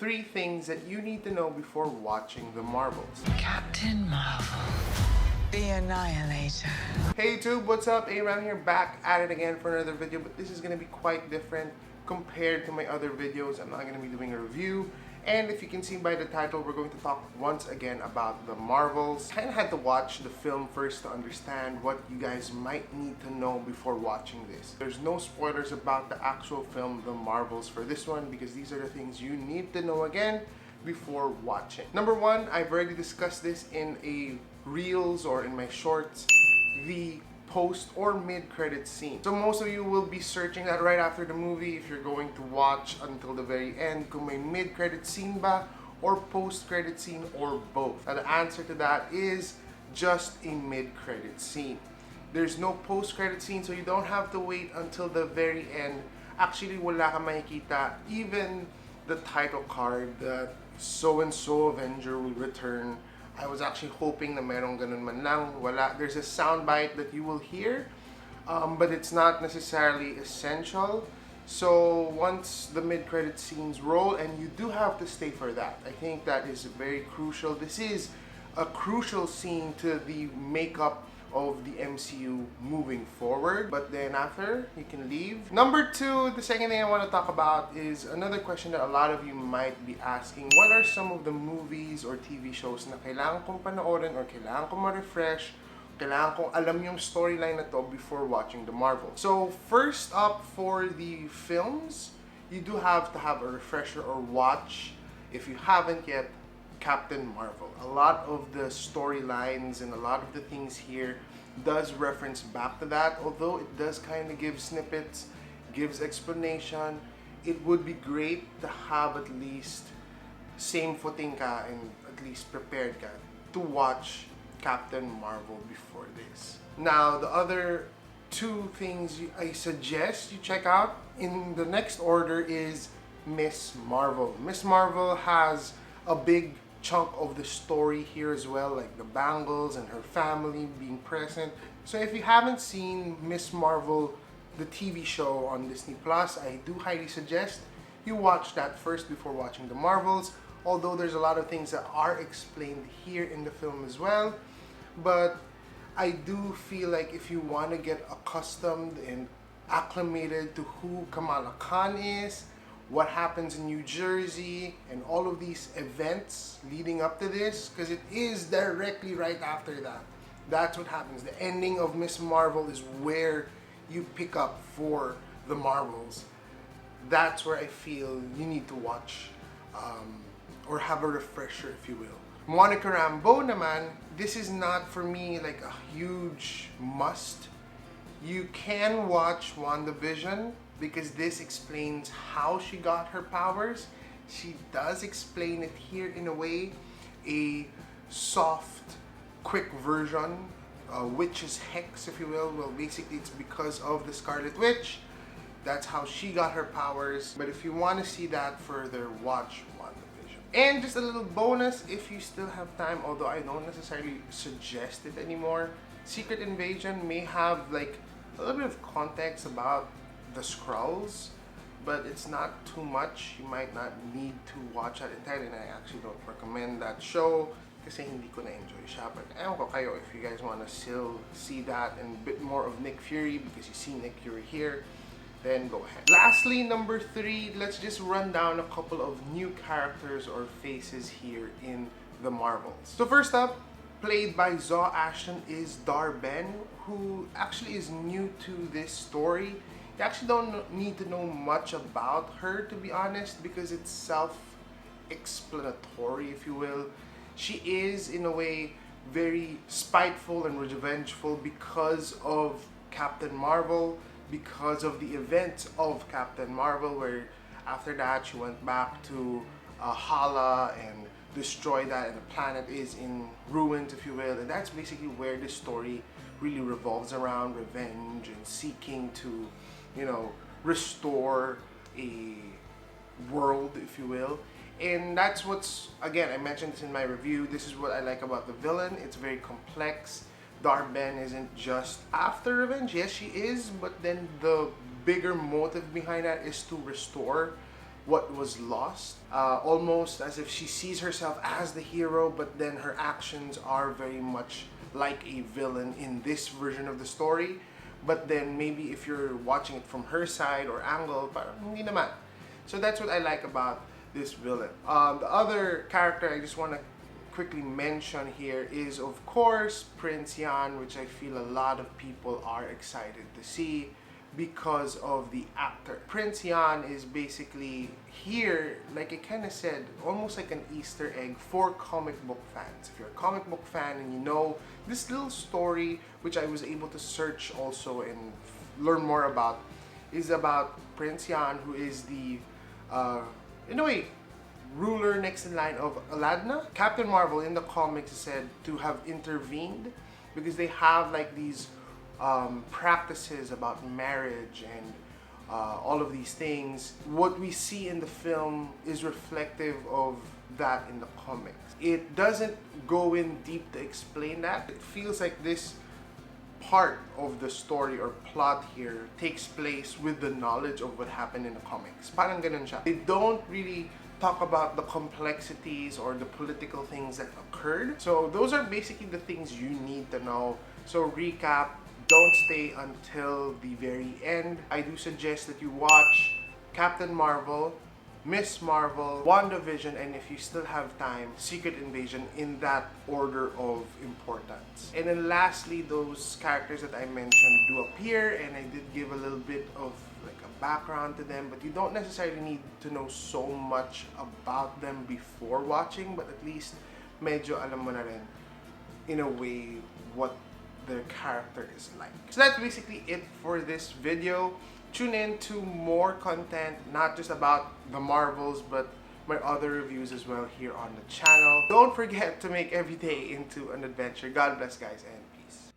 3 things that you need to know before watching The Marvels. Captain Marvel, the Annihilator. Hey YouTube, what's up? Aram here, back at it again for another video, but this is going to be quite different compared to my other videos. I'm not going to be doing a review, and if you can see by the title, we're going to talk once again about The Marvels. Kind of had to watch the film first to understand what you guys might need to know before watching this. There's no spoilers about the actual film The Marvels for this one because these are the things you need to know again before watching. Number one, I've already discussed this in a reels or in my shorts, the post or mid-credit scene. So most of you will be searching that right after the movie if you're going to watch until the very end, kung may mid-credit scene ba or post-credit scene or both. Now the answer to that is just a mid-credit scene. There's no post-credit scene, so you don't have to wait until the very end. Actually, wala ka makikita even the title card that so-and-so Avenger will return. I was actually hoping na merong ganun man lang. Wala. There's a soundbite that you will hear, but it's not necessarily essential. So once the mid-credit scenes roll, and you do have to stay for that. I think that is very crucial. This is a crucial scene to the makeup of the MCU moving forward, but then after you can leave. Number two, the second thing I want to talk about is another question that a lot of you might be asking. What are some of the movies or TV shows na kailangan kong panoorin or kailangan kong ma-refresh, kailangan kong alam yung storyline na to before watching The Marvel? So first up, for the films, you do have to have a refresher or watch, if you haven't yet, Captain Marvel. A lot of the storylines and a lot of the things here does reference back to that, although it does kind of give snippets, gives explanation. It would be great to have at least same footing ka and at least prepared ka to watch Captain Marvel before this. Now, the other two things I suggest you check out in the next order is Miss Marvel. Miss Marvel has a big chunk of the story here as well, like the Bangles and her family being present. So if you haven't seen Miss Marvel, the TV show on Disney Plus, I do highly suggest you watch that first before watching The Marvels, although there's a lot of things that are explained here in the film as well. But I do feel like if you want to get accustomed and acclimated to who Kamala Khan is, what happens in New Jersey, and all of these events leading up to this, because it is directly right after that. That's what happens. The ending of Miss Marvel is where you pick up for The Marvels. That's where I feel you need to watch or have a refresher, if you will. Monica Rambeau naman, this is not for me like a huge must. You can watch WandaVision because this explains how she got her powers. She does explain it here in a way, a soft, quick version, witch's hex, if you will. Well, basically it's because of the Scarlet Witch. That's how she got her powers. But if you want to see that further, watch WandaVision. And just a little bonus, if you still have time, although I don't necessarily suggest it anymore, Secret Invasion may have like a little bit of context about the Skrulls, but it's not too much. You might not need to watch that entirely, and I actually don't recommend that show kasi hindi ko na-enjoy siya. But ewan ko kayo, if you guys want to still see that and a bit more of Nick Fury because you see Nick Fury here, then go ahead. Lastly, number three, let's just run down a couple of new characters or faces here in The Marvels. So first up, played by Zaw Ashton, is Dar-Benn, who actually is new to this story. You actually don't need to know much about her, to be honest, because it's self-explanatory, if you will. She is, in a way, very spiteful and revengeful because of Captain Marvel, because of the events of Captain Marvel, where after that she went back to Hala and destroyed that, and the planet is in ruins, if you will. And that's basically where this story really revolves around: revenge and seeking to, you know, restore a world, if you will. And that's what's, again, I mentioned this in my review, this is what I like about the villain. It's very complex. Dar-Benn isn't just after revenge. Yes, she is, but then the bigger motive behind that is to restore what was lost, almost as if she sees herself as the hero, but then her actions are very much like a villain in this version of the story. But then maybe if you're watching it from her side or angle, parang hindi naman. So that's what I like about this villain. The other character I just want to quickly mention here is, of course, Prince Yan, which I feel a lot of people are excited to see because of the actor. Prince Yan is basically here, like I kind of said, almost like an Easter egg for comic book fans. If you're a comic book fan and you know this little story, which I was able to search also and learn more about, is about Prince Yan, who is the, in a way, ruler next in line of Aladna. Captain Marvel in the comics is said to have intervened because they have like these practices about marriage and all of these things. What we see in the film is reflective of that in the comics. It doesn't go in deep to explain that. It feels like this part of the story or plot here takes place with the knowledge of what happened in the comics. Parang ganun siya. They don't really talk about the complexities or the political things that occurred. So those are basically the things you need to know. So recap, don't stay until the very end. I do suggest that you watch Captain Marvel, Miss Marvel, WandaVision, and if you still have time, Secret Invasion, in that order of importance. And then lastly, those characters that I mentioned do appear, and I did give a little bit of like a background to them, but you don't necessarily need to know so much about them before watching, but at least medyo alam mo na rin in a way what their character is like. So that's basically it for this video. Tune in to more content, not just about the Marvels, but my other reviews as well here on the channel. Don't forget to make every day into an adventure. God bless, guys, and peace.